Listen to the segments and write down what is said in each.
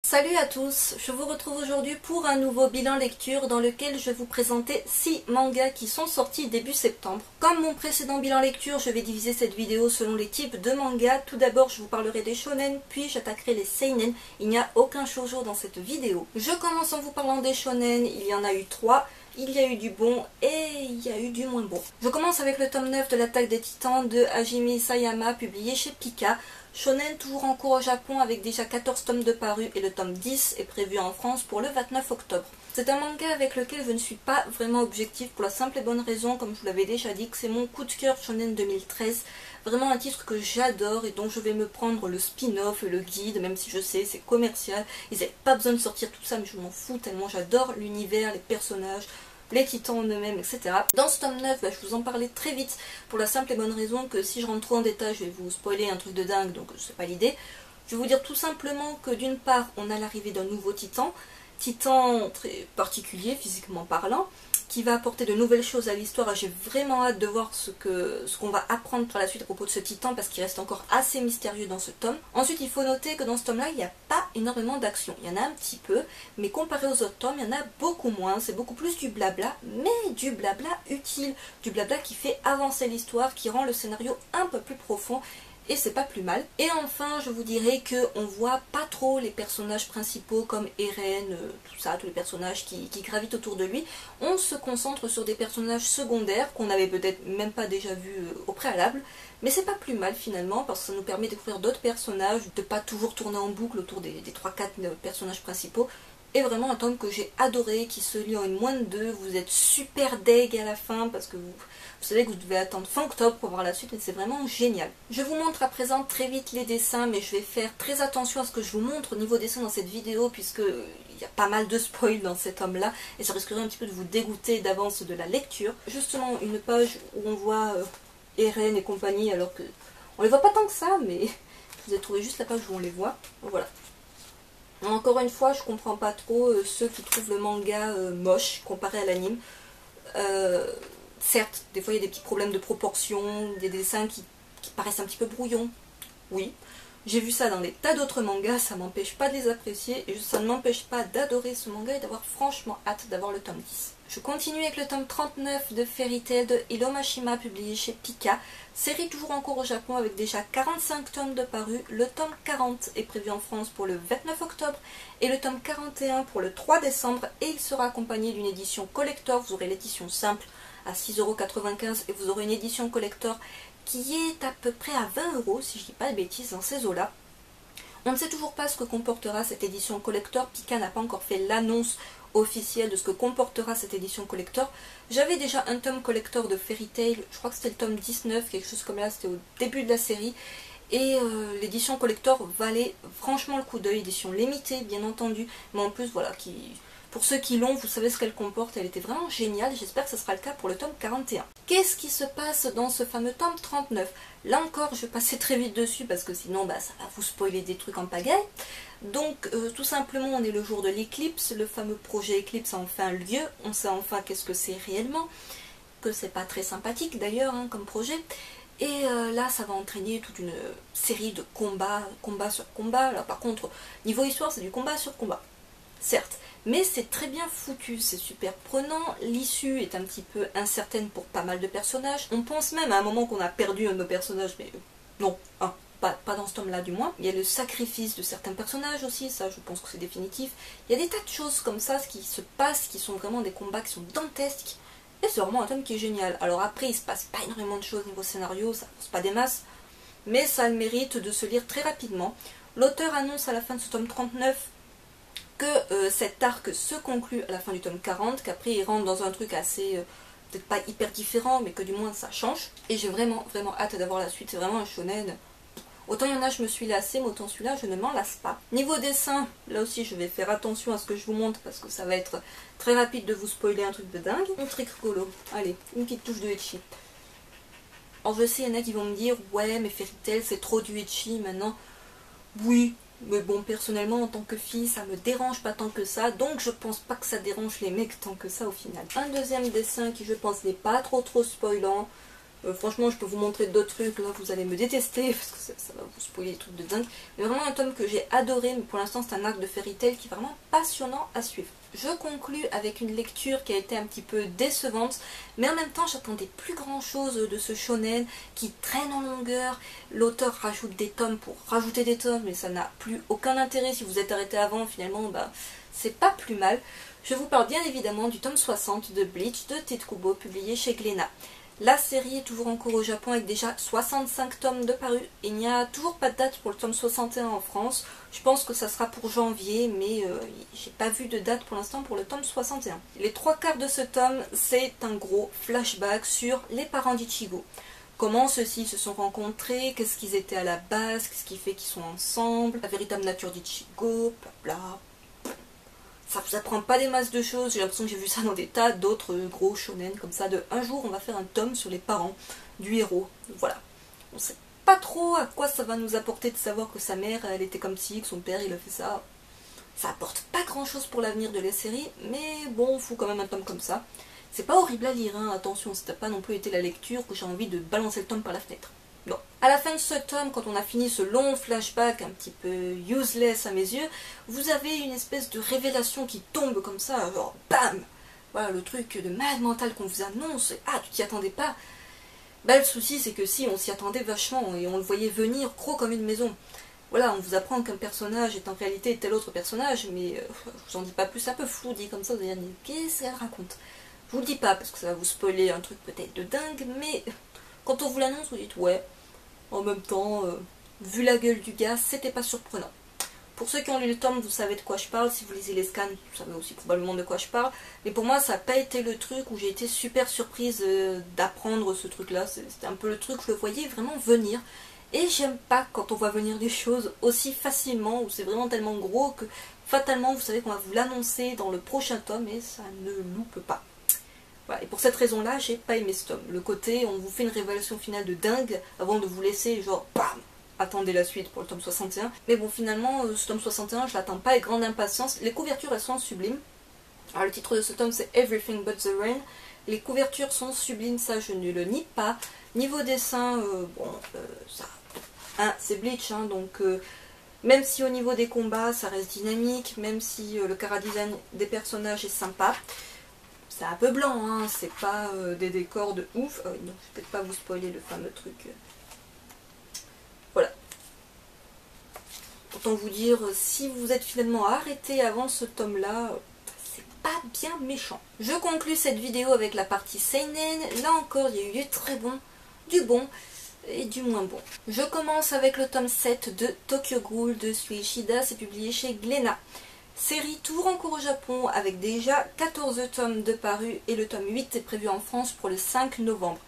Salut à tous, je vous retrouve aujourd'hui pour un nouveau bilan lecture dans lequel je vais vous présenter 6 mangas qui sont sortis début septembre. Comme mon précédent bilan lecture, je vais diviser cette vidéo selon les types de mangas. Tout d'abord, je vous parlerai des shonen, puis j'attaquerai les seinen. Il n'y a aucun shoujo dans cette vidéo. Je commence en vous parlant des shonen, il y en a eu 3. Il y a eu du bon et il y a eu du moins bon. Je commence avec le tome 9 de l'Attaque des Titans de Hajime Isayama, publié chez Pika. Shonen toujours en cours au Japon avec déjà 14 tomes de parus et le tome 10 est prévu en France pour le 29 octobre. C'est un manga avec lequel je ne suis pas vraiment objective pour la simple et bonne raison, comme je vous l'avais déjà dit, que c'est mon coup de cœur Shonen 2013. Vraiment un titre que j'adore et dont je vais me prendre le spin-off, le guide, même si je sais c'est commercial. Ils n'avaient pas besoin de sortir tout ça mais je m'en fous tellement j'adore l'univers, les personnages, les titans en eux-mêmes, etc. Dans ce tome 9, je vous en parlais très vite pour la simple et bonne raison que si je rentre trop en détail, je vais vous spoiler un truc de dingue, donc c'est pas l'idée. Je vais vous dire tout simplement que d'une part, on a l'arrivée d'un nouveau titan très particulier physiquement parlant, qui va apporter de nouvelles choses à l'histoire. J'ai vraiment hâte de voir ce qu'on va apprendre par la suite à propos de ce titan parce qu'il reste encore assez mystérieux dans ce tome. Ensuite, il faut noter que dans ce tome-là, il n'y a pas énormément d'action. Il y en a un petit peu, mais comparé aux autres tomes, il y en a beaucoup moins. C'est beaucoup plus du blabla, mais du blabla utile. Du blabla qui fait avancer l'histoire, qui rend le scénario un peu plus profond. Et c'est pas plus mal. Et enfin, je vous dirais qu'on voit pas trop les personnages principaux comme Eren, tout ça, tous les personnages qui gravitent autour de lui. On se concentre sur des personnages secondaires qu'on n'avait peut-être même pas déjà vus au préalable. Mais c'est pas plus mal finalement parce que ça nous permet de découvrir d'autres personnages, de pas toujours tourner en boucle autour des 3-4 personnages principaux. Et vraiment un tome que j'ai adoré, qui se lit en une moins de 2. Vous êtes super deg à la fin parce que vous savez que vous devez attendre fin octobre pour voir la suite, mais c'est vraiment génial. Je vous montre à présent très vite les dessins, mais je vais faire très attention à ce que je vous montre au niveau dessin dans cette vidéo, puisque il y a pas mal de spoil dans cet tome-là, et ça risquerait un petit peu de vous dégoûter d'avance de la lecture. Justement, une page où on voit Eren et compagnie, alors que on les voit pas tant que ça, mais vous avez trouvé juste la page où on les voit. Donc voilà. Encore une fois, je comprends pas trop ceux qui trouvent le manga moche comparé à l'anime. Certes, des fois il y a des petits problèmes de proportion, des dessins qui paraissent un petit peu brouillons. Oui, j'ai vu ça dans des tas d'autres mangas, ça m'empêche pas de les apprécier et ça ne m'empêche pas d'adorer ce manga et d'avoir franchement hâte d'avoir le tome 10. Je continue avec le tome 39 de Fairy Tail de Hiro Mashima, publié chez Pika. Série toujours en cours au Japon avec déjà 45 tomes de parus. Le tome 40 est prévu en France pour le 29 octobre et le tome 41 pour le 3 décembre. Et il sera accompagné d'une édition collector. Vous aurez l'édition simple à 6,95 € et vous aurez une édition collector qui est à peu près à 20 € si je dis pas de bêtises dans ces eaux-là. On ne sait toujours pas ce que comportera cette édition collector. Pika n'a pas encore fait l'annonce officielle de ce que comportera cette édition collector. J'avais déjà un tome collector de Fairy Tail, je crois que c'était le tome 19, quelque chose comme là, c'était au début de la série. Et l'édition collector valait franchement le coup d'œil, édition limitée bien entendu, mais en plus voilà, pour ceux qui l'ont, vous savez ce qu'elle comporte, elle était vraiment géniale, j'espère que ce sera le cas pour le tome 41. Qu'est-ce qui se passe dans ce fameux tome 39? Là encore, je vais passer très vite dessus parce que sinon ça va vous spoiler des trucs en pagaille. Donc tout simplement, on est le jour de l'éclipse, le fameux projet éclipse a enfin lieu, on sait enfin qu'est-ce que c'est réellement, que c'est pas très sympathique d'ailleurs comme projet. Et là, ça va entraîner toute une série de combats, combat sur combat. Là, par contre, niveau histoire, c'est du combat sur combat. Certes, mais c'est très bien foutu, c'est super prenant, l'issue est un petit peu incertaine pour pas mal de personnages. On pense même à un moment qu'on a perdu un de nos personnages, mais non, pas dans ce tome-là du moins. Il y a le sacrifice de certains personnages aussi, ça je pense que c'est définitif. Il y a des tas de choses comme ça qui se passent, qui sont vraiment des combats qui sont dantesques. Et c'est vraiment un tome qui est génial. Alors après, il se passe pas énormément de choses niveau scénario, ça avance pas des masses, mais ça a le mérite de se lire très rapidement. L'auteur annonce à la fin de ce tome 39 que cet arc se conclut à la fin du tome 40, qu'après il rentre dans un truc assez, peut-être pas hyper différent, mais que du moins ça change. Et j'ai vraiment hâte d'avoir la suite, c'est vraiment un shonen. Autant il y en a je me suis lassée, mais autant celui-là je ne m'en lasse pas. Niveau dessin, là aussi je vais faire attention à ce que je vous montre, parce que ça va être très rapide de vous spoiler un truc de dingue. Un truc rigolo, allez, une petite touche de ecchi. Alors je sais, il y en a qui vont me dire, ouais mais Fairy Tail c'est trop du ecchi maintenant. Oui, mais bon, personnellement, en tant que fille, ça me dérange pas tant que ça, donc je pense pas que ça dérange les mecs tant que ça au final. Un deuxième dessin qui, je pense, n'est pas trop spoilant, Franchement, je peux vous montrer d'autres trucs, là vous allez me détester parce que ça va vous spoiler des trucs de dingue. Mais vraiment un tome que j'ai adoré, mais pour l'instant c'est un arc de Fairy Tail qui est vraiment passionnant à suivre. Je conclus avec une lecture qui a été un petit peu décevante, mais en même temps j'attendais plus grand chose de ce shonen qui traîne en longueur. L'auteur rajoute des tomes pour rajouter des tomes, mais ça n'a plus aucun intérêt. Si vous êtes arrêté avant, finalement, bah, c'est pas plus mal. Je vous parle bien évidemment du tome 60 de Bleach de Tite Kubo, publié chez Glénat. La série est toujours en cours au Japon avec déjà 65 tomes de parus. Il n'y a toujours pas de date pour le tome 61 en France. Je pense que ça sera pour janvier, mais j'ai pas vu de date pour l'instant pour le tome 61. Les 3/4 de ce tome, c'est un gros flashback sur les parents d'Ichigo. Comment ceux-ci se sont rencontrés, qu'est-ce qu'ils étaient à la base, qu'est-ce qui fait qu'ils sont ensemble, la véritable nature d'Ichigo, blabla. Ça vous apprend pas des masses de choses, j'ai l'impression que j'ai vu ça dans des tas d'autres gros shonen comme ça, de un jour on va faire un tome sur les parents du héros. Voilà. On sait pas trop à quoi ça va nous apporter de savoir que sa mère elle était comme ci, que son père il a fait ça. Ça apporte pas grand chose pour l'avenir de la série, mais bon, on fout quand même un tome comme ça. C'est pas horrible à lire, hein, attention, ça n'a pas non plus été la lecture que j'ai envie de balancer le tome par la fenêtre. Non. À la fin de ce tome, quand on a fini ce long flashback un petit peu useless à mes yeux, vous avez une espèce de révélation qui tombe comme ça, genre BAM! Voilà le truc de malade mental qu'on vous annonce, et, ah tu t'y attendais pas. Bah le souci c'est que si, on s'y attendait vachement et on le voyait venir gros comme une maison. Voilà, on vous apprend qu'un personnage est en réalité tel autre personnage, mais je vous en dis pas plus, un peu flou dit comme ça, vous allez dire qu'est-ce qu'elle raconte? Je vous le dis pas parce que ça va vous spoiler un truc peut-être de dingue, mais quand on vous l'annonce, vous dites ouais. En même temps, vu la gueule du gars, c'était pas surprenant. Pour ceux qui ont lu le tome, vous savez de quoi je parle. Si vous lisez les scans, vous savez aussi probablement de quoi je parle. Mais pour moi, ça n'a pas été le truc où j'ai été super surprise d'apprendre ce truc-là. C'était un peu le truc, je le voyais vraiment venir. Et j'aime pas quand on voit venir des choses aussi facilement, où c'est vraiment tellement gros que fatalement, vous savez qu'on va vous l'annoncer dans le prochain tome et ça ne loupe pas. Voilà, et pour cette raison-là, j'ai pas aimé ce tome. Le côté, on vous fait une révélation finale de dingue avant de vous laisser, genre, bam, attendez la suite pour le tome 61. Mais bon, finalement, ce tome 61, je l'attends pas avec grande impatience. Les couvertures, elles sont sublimes. Alors, le titre de ce tome, c'est Everything But the Rain. Les couvertures sont sublimes, ça, je ne le nie pas. Niveau dessin, ça... Hein, c'est Bleach, hein, donc... même si au niveau des combats, ça reste dynamique, même si le chara-design des personnages est sympa... C'est un peu blanc, hein, c'est pas des décors de ouf. Non, je vais peut-être pas vous spoiler le fameux truc. Voilà. Autant vous dire, si vous êtes finalement arrêté avant ce tome-là, c'est pas bien méchant. Je conclus cette vidéo avec la partie seinen. Là encore, il y a eu du très bon, du bon et du moins bon. Je commence avec le tome 7 de Tokyo Ghoul de Suishida, c'est publié chez Glénat. Série toujours en cours au Japon avec déjà 14 tomes de parus et le tome 8 est prévu en France pour le 5 novembre.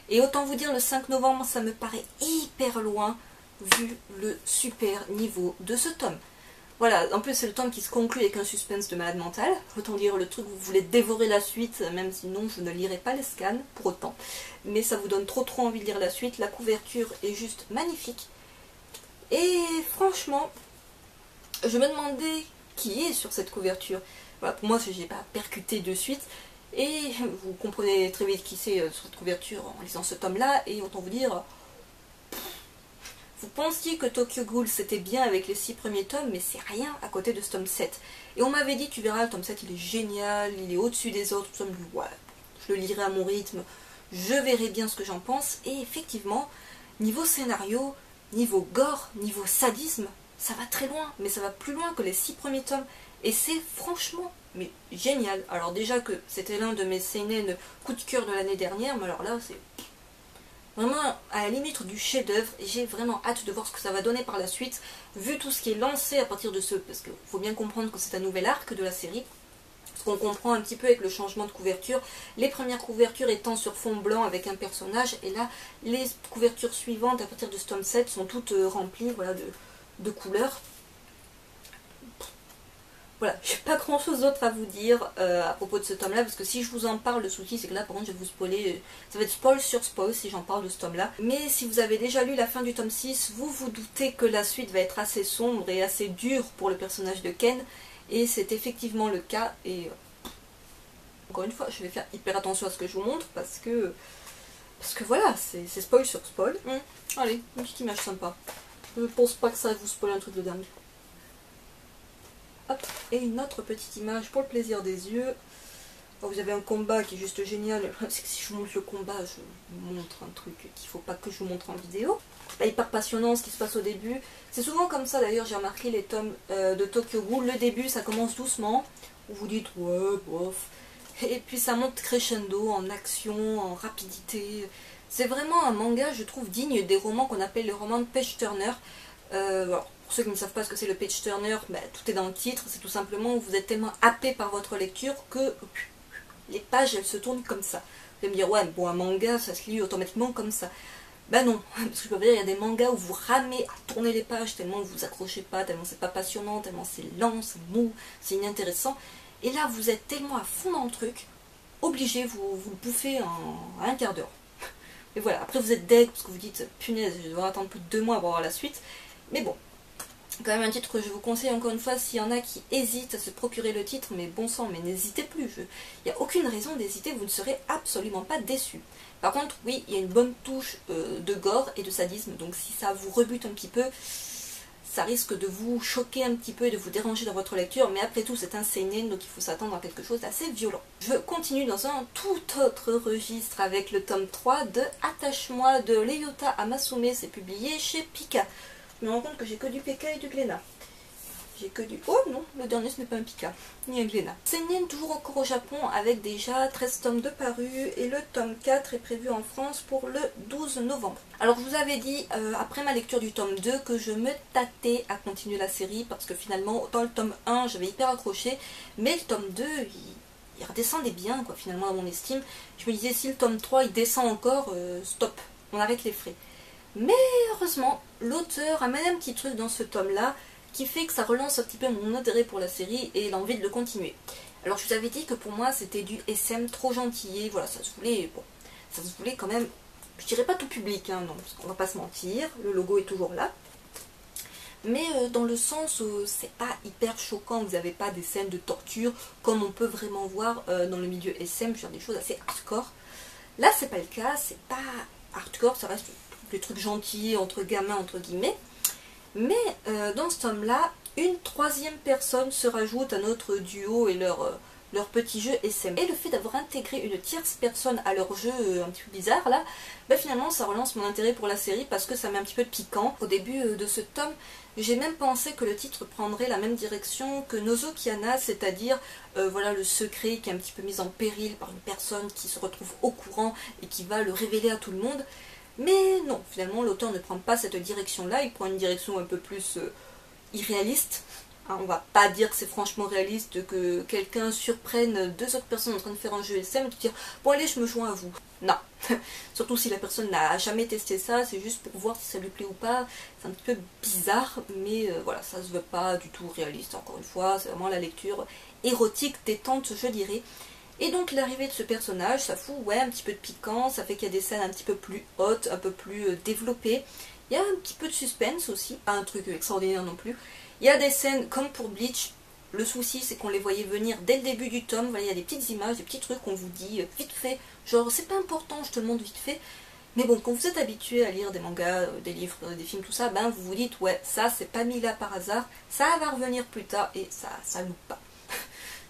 Et autant vous dire, le 5 novembre, ça me paraît hyper loin vu le super niveau de ce tome. Voilà, en plus c'est le tome qui se conclut avec un suspense de malade mental. Autant dire le truc, vous voulez dévorer la suite, même sinon je ne lirai pas les scans pour autant. Mais ça vous donne trop envie de lire la suite. La couverture est juste magnifique. Et franchement, je me demandais... qui est sur cette couverture. Voilà, pour moi, je n'ai pas percuté de suite. Et vous comprenez très vite qui c'est sur cette couverture en lisant ce tome-là. Et autant vous dire, vous pensiez que Tokyo Ghoul c'était bien avec les 6 premiers tomes, mais c'est rien à côté de ce tome 7. Et on m'avait dit, tu verras, le tome 7 il est génial, il est au-dessus des autres. Ouais, je le lirai à mon rythme, je verrai bien ce que j'en pense. Et effectivement, niveau scénario, niveau gore, niveau sadisme, ça va très loin, mais ça va plus loin que les 6 premiers tomes. Et c'est franchement, mais génial. Alors déjà que c'était l'un de mes seinen coup de cœur de l'année dernière, mais alors là, c'est vraiment à la limite du chef-d'œuvre. Et j'ai vraiment hâte de voir ce que ça va donner par la suite, vu tout ce qui est lancé à partir de ce... Parce qu'il faut bien comprendre que c'est un nouvel arc de la série. Ce qu'on comprend un petit peu avec le changement de couverture. Les premières couvertures étant sur fond blanc avec un personnage. Et là, les couvertures suivantes à partir de ce tome 7 sont toutes remplies, voilà, de couleurs. Voilà, j'ai pas grand chose d'autre à vous dire à propos de ce tome là, parce que si je vous en parle, le souci c'est que là par contre je vais vous spoiler, ça va être spoil sur spoil si j'en parle de ce tome là. Mais si vous avez déjà lu la fin du tome 6, vous vous doutez que la suite va être assez sombre et assez dure pour le personnage de Ken, et c'est effectivement le cas. Et encore une fois, je vais faire hyper attention à ce que je vous montre, parce que Parce que voilà, c'est spoil sur spoil. Allez, une petite image sympa. Je ne pense pas que ça vous spoil un truc de dingue. Hop, et une autre petite image pour le plaisir des yeux. Oh, vous avez un combat qui est juste génial. C'est que si je vous montre le combat, je vous montre un truc qu'il ne faut pas que je vous montre en vidéo. C'est pas hyper passionnant ce qui se passe au début. C'est souvent comme ça d'ailleurs, j'ai remarqué les tomes de Tokyo Ghoul. Le début, ça commence doucement. Vous dites, ouais, bof. Et puis ça monte crescendo en action, en rapidité. C'est vraiment un manga, je trouve, digne des romans qu'on appelle les romans de page-turner. Alors, pour ceux qui ne savent pas ce que c'est le page-turner, ben, tout est dans le titre. C'est tout simplement, vous êtes tellement happé par votre lecture que les pages, elles se tournent comme ça. Vous allez me dire, ouais, bon, un manga, ça se lit automatiquement comme ça. Ben non, parce que je peux vous dire, il y a des mangas où vous ramez à tourner les pages tellement vous vous accrochez pas, tellement c'est pas passionnant, tellement c'est lent, c'est mou, c'est inintéressant. Et là, vous êtes tellement à fond dans le truc, obligé, vous le bouffez en un quart d'heure. Et voilà, après vous êtes deg, parce que vous dites, punaise, je vais devoir attendre plus de 2 mois pour avoir la suite. Mais bon, quand même un titre que je vous conseille encore une fois, s'il y en a qui hésitent à se procurer le titre, mais bon sang, mais n'hésitez plus, il n'y a aucune raison d'hésiter, vous ne serez absolument pas déçus. Par contre, oui, il y a une bonne touche de gore et de sadisme, donc si ça vous rebute un petit peu, ça risque de vous choquer un petit peu et de vous déranger dans votre lecture, mais après tout c'est un seinen, donc il faut s'attendre à quelque chose d'assez violent. Je continue dans un tout autre registre avec le tome 3 de Attache-moi de Leiyota Amasume, c'est publié chez Pika. Je me rends compte que j'ai que du Pika et du Glénat. J'ai que du... Oh non, le dernier ce n'est pas un Pika, ni un Glénat. Seinen toujours encore au Japon avec déjà 13 tomes de parus et le tome 4 est prévu en France pour le 12 novembre. Alors je vous avais dit après ma lecture du tome 2 que je me tâtais à continuer la série parce que finalement dans le tome 1 j'avais hyper accroché, mais le tome 2 il redescendait bien quoi finalement à mon estime. Je me disais si le tome 3 il descend encore, stop, on arrête les frais. Mais heureusement l'auteur a mis un petit truc dans ce tome là qui fait que ça relance un petit peu mon intérêt pour la série et l'envie de le continuer. Alors je vous avais dit que pour moi c'était du SM trop gentillé, voilà, ça se voulait, bon, ça se voulait quand même, je dirais pas tout public, hein, non, parce qu'on va pas se mentir, le logo est toujours là, mais dans le sens où c'est pas hyper choquant, vous n'avez pas des scènes de torture comme on peut vraiment voir dans le milieu SM, genre des choses assez hardcore. Là c'est pas le cas, c'est pas hardcore, ça reste des trucs gentils entre gamins entre guillemets. Mais dans ce tome-là, une troisième personne se rajoute à notre duo et leur petit jeu SM. Et le fait d'avoir intégré une tierce personne à leur jeu un petit peu bizarre là, ben finalement ça relance mon intérêt pour la série parce que ça met un petit peu de piquant. Au début de ce tome, j'ai même pensé que le titre prendrait la même direction que Nozokiana, c'est-à-dire voilà le secret qui est un petit peu mis en péril par une personne qui se retrouve au courant et qui va le révéler à tout le monde. Mais non, finalement l'auteur ne prend pas cette direction-là, il prend une direction un peu plus irréaliste. Hein, on va pas dire que c'est franchement réaliste que quelqu'un surprenne 2 autres personnes en train de faire un jeu SM et te dire bon allez je me joins à vous. Non, surtout si la personne n'a jamais testé ça, c'est juste pour voir si ça lui plaît ou pas. C'est un petit peu bizarre, mais voilà, ça se veut pas du tout réaliste. Encore une fois, c'est vraiment la lecture érotique, détente je dirais. Et donc l'arrivée de ce personnage, ça fout ouais, un petit peu de piquant, ça fait qu'il y a des scènes un petit peu plus hautes, un peu plus développées. Il y a un petit peu de suspense aussi, pas un truc extraordinaire non plus. Il y a des scènes comme pour Bleach, le souci c'est qu'on les voyait venir dès le début du tome, voilà, il y a des petites images, des petits trucs qu'on vous dit vite fait, genre c'est pas important, je te le montre vite fait. Mais bon, quand vous êtes habitué à lire des mangas, des livres, des films, tout ça, ben vous vous dites ouais, ça c'est pas mis là par hasard, ça va revenir plus tard et ça loupe pas.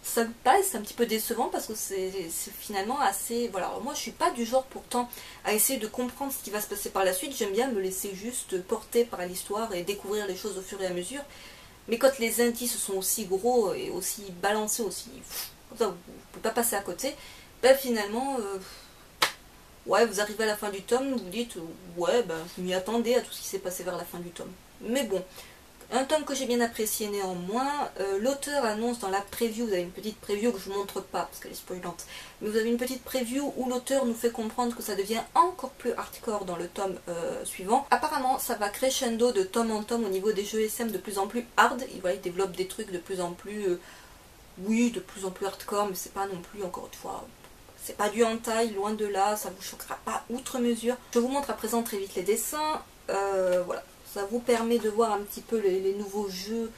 Ça me passe, c'est un petit peu décevant parce que c'est finalement assez... Voilà, alors moi je suis pas du genre pourtant à essayer de comprendre ce qui va se passer par la suite, j'aime bien me laisser juste porter par l'histoire et découvrir les choses au fur et à mesure. Mais quand les indices sont aussi gros et aussi balancés, aussi... Comme ça, vous ne pouvez pas passer à côté, ben finalement... ouais, vous arrivez à la fin du tome, vous dites ouais, ben je m'y attendais à tout ce qui s'est passé vers la fin du tome. Mais bon... Un tome que j'ai bien apprécié néanmoins, l'auteur annonce dans la preview, vous avez une petite preview que je ne vous montre pas parce qu'elle est spoilante, mais vous avez une petite preview où l'auteur nous fait comprendre que ça devient encore plus hardcore dans le tome suivant. Apparemment ça va crescendo de tome en tome au niveau des jeux SM de plus en plus hard, et voilà, il développe des trucs de plus en plus, oui, de plus en plus hardcore, mais c'est pas non plus, encore une fois, c'est pas du hentai, loin de là, ça vous choquera pas outre mesure. Je vous montre à présent très vite les dessins, voilà. Ça vous permet de voir un petit peu les nouveaux jeux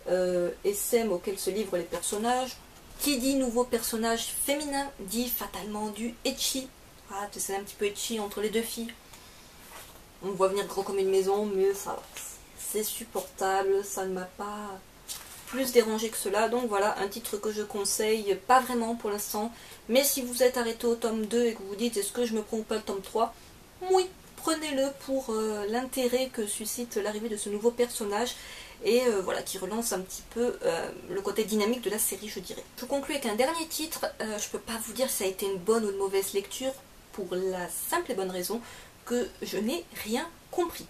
SM auxquels se livrent les personnages. Qui dit nouveau personnage féminin dit fatalement du ecchi. voilà, c'est un petit peu etchi entre les deux filles. On voit venir grand comme une maison, mais ça c'est supportable, ça ne m'a pas plus dérangé que cela. Donc voilà, un titre que je conseille, pas vraiment pour l'instant, mais si vous êtes arrêté au tome 2 et que vous vous dites est-ce que je me prends ou pas le tome 3, oui, prenez-le pour l'intérêt que suscite l'arrivée de ce nouveau personnage et voilà, qui relance un petit peu le côté dynamique de la série, je dirais. Je conclue avec un dernier titre. Je peux pas vous dire si ça a été une bonne ou une mauvaise lecture pour la simple et bonne raison que je n'ai rien compris.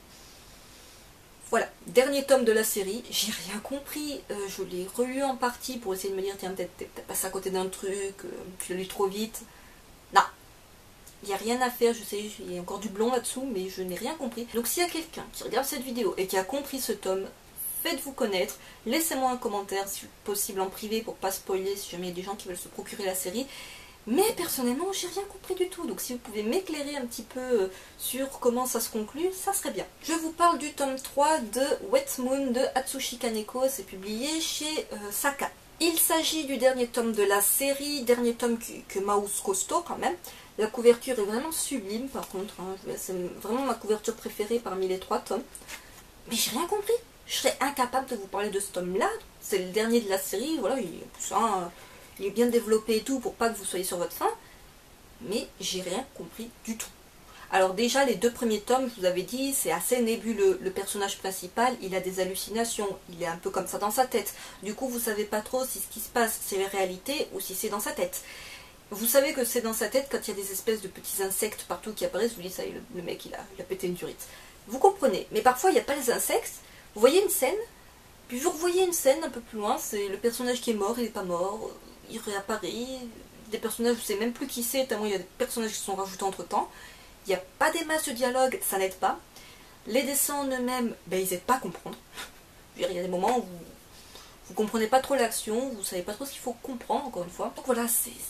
Voilà, dernier tome de la série, j'ai rien compris, je l'ai relu en partie pour essayer de me dire tiens peut-être t'es passé à côté d'un truc, tu l'as lu trop vite. Non, il n'y a rien à faire, je sais, il y a encore du blond là-dessous, mais je n'ai rien compris. Donc s'il y a quelqu'un qui regarde cette vidéo et qui a compris ce tome, faites-vous connaître, laissez-moi un commentaire si possible en privé pour pas spoiler si jamais il y a des gens qui veulent se procurer la série. Mais personnellement, j'ai rien compris du tout, donc si vous pouvez m'éclairer un petit peu sur comment ça se conclut, ça serait bien. Je vous parle du tome 3 de Wet Moon de Atsushi Kaneko, c'est publié chez Saka. Il s'agit du dernier tome de la série, dernier tome que Mouse costaud quand même. La couverture est vraiment sublime par contre, hein. C'est vraiment ma couverture préférée parmi les 3 tomes. Mais j'ai rien compris, je serais incapable de vous parler de ce tome-là, c'est le dernier de la série, voilà, il est bien développé et tout pour pas que vous soyez sur votre faim, mais j'ai rien compris du tout. Alors déjà les 2 premiers tomes, je vous avais dit, c'est assez nébuleux. Le personnage principal, il a des hallucinations, il est un peu comme ça dans sa tête. Du coup vous savez pas trop si ce qui se passe c'est la réalité ou si c'est dans sa tête. Vous savez que c'est dans sa tête quand il y a des espèces de petits insectes partout qui apparaissent, vous dites ça y est, le mec il a pété une durite. Vous comprenez, mais parfois il n'y a pas les insectes, vous voyez une scène, puis vous revoyez une scène un peu plus loin, c'est le personnage qui est mort, il n'est pas mort, il réapparaît, des personnages, je ne sais même plus qui c'est, tellement il y a des personnages qui se sont rajoutés entre temps. Il n'y a pas des masses de dialogue, ça n'aide pas. Les dessins en eux-mêmes, ben, ils n'aident pas à comprendre. Je veux dire, il y a des moments où vous ne comprenez pas trop l'action, vous ne savez pas trop ce qu'il faut comprendre, encore une fois. Donc voilà,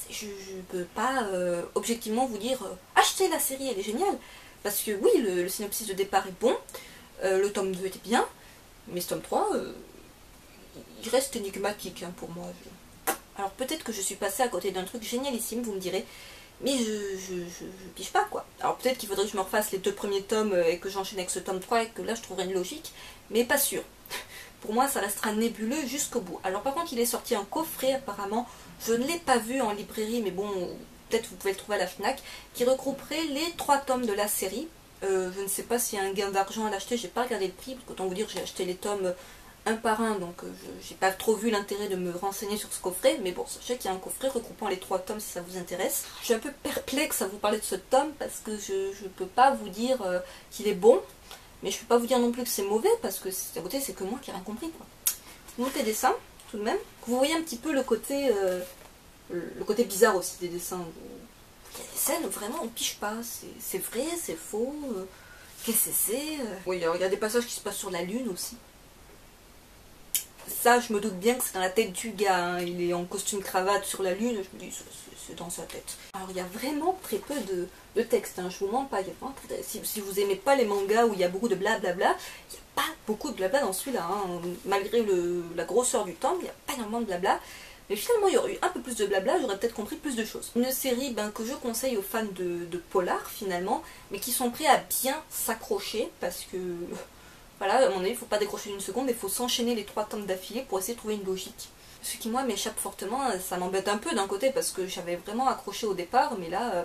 je ne peux pas objectivement vous dire achetez la série, elle est géniale. Parce que oui, le synopsis de départ est bon, le tome 2 était bien, mais ce tome 3, il reste énigmatique hein, pour moi. Alors peut-être que je suis passée à côté d'un truc génialissime, vous me direz, mais je pige pas quoi. Alors peut-être qu'il faudrait que je me refasse les 2 premiers tomes et que j'enchaîne avec ce tome 3 et que là je trouverai une logique, mais pas sûr. Pour moi ça restera nébuleux jusqu'au bout. Alors par contre il est sorti un coffret apparemment, je ne l'ai pas vu en librairie, mais bon, peut-être vous pouvez le trouver à la FNAC, qui regrouperait les 3 tomes de la série. Je ne sais pas s'il y a un gain d'argent à l'acheter, j'ai pas regardé le prix, parce qu'autant vous dire j'ai acheté les tomes un par un, donc j'ai pas trop vu l'intérêt de me renseigner sur ce coffret, mais bon, sachez qu'il y a un coffret regroupant les 3 tomes si ça vous intéresse. Je suis un peu perplexe à vous parler de ce tome, parce que je peux pas vous dire qu'il est bon, mais je peux pas vous dire non plus que c'est mauvais, parce que à côté c'est que moi qui ai rien compris, quoi. Montez des dessins, tout de même. Vous voyez un petit peu le côté bizarre aussi des dessins. Il y a des scènes où vraiment on piche pas, c'est vrai, c'est faux, qu'est-ce que c'est Oui, alors il y a des passages qui se passent sur la lune aussi. Ça, je me doute bien que c'est dans la tête du gars, hein. Il est en costume cravate sur la lune, je me dis, c'est dans sa tête. Alors, il y a vraiment très peu de texte, hein. Je vous mens pas. Il y a vraiment si vous aimez pas les mangas où il y a beaucoup de blablabla, il n'y a pas beaucoup de blabla dans celui-là, hein. Malgré la grosseur du temps, il n'y a pas énormément de blabla. Mais finalement, il y aurait eu un peu plus de blabla, j'aurais peut-être compris plus de choses. Une série que je conseille aux fans de polar, finalement, mais qui sont prêts à bien s'accrocher, parce que... Voilà, à mon avis, il ne faut pas décrocher d'une seconde, il faut s'enchaîner les 3 tomes d'affilée pour essayer de trouver une logique. Ce qui, moi, m'échappe fortement, ça m'embête un peu d'un côté, parce que j'avais vraiment accroché au départ, mais là,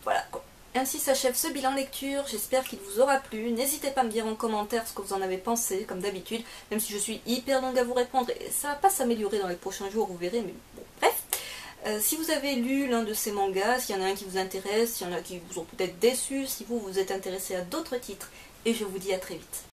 voilà quoi. Ainsi s'achève ce bilan lecture, j'espère qu'il vous aura plu. N'hésitez pas à me dire en commentaire ce que vous en avez pensé, comme d'habitude, même si je suis hyper longue à vous répondre, et ça va pas s'améliorer dans les prochains jours, vous verrez, mais bon, bref. Si vous avez lu l'un de ces mangas, s'il y en a un qui vous intéresse, s'il y en a qui vous ont peut-être déçu, si vous êtes intéressé à d'autres titres, et je vous dis à très vite.